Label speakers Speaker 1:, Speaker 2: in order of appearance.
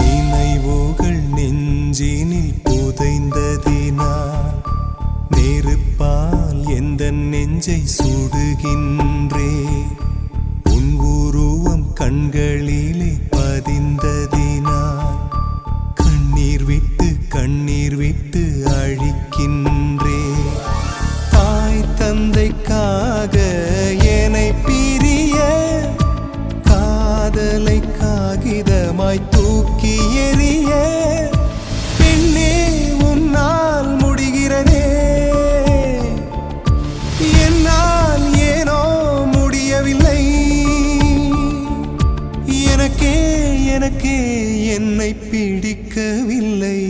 Speaker 1: நினைவுகள் நெஞ்சினில் புதைந்ததினால் நெருப்பால் எந்த நெஞ்சை சுடுகின்றே. உன் உருவம் கண்களிலே பதிந்ததினால் கண்ணீர் விட்டு அழிக்கின்றே. தாய் தந்தைக்காக என்னை பிரிய காதலை காகிதமாய் தூக்கி எறிய பெண்ணே உன்னால் முடிகிறதே, என்னால் ஏனோ முடியவில்லை. எனக்கே என்னை பிடிக்கவில்லை.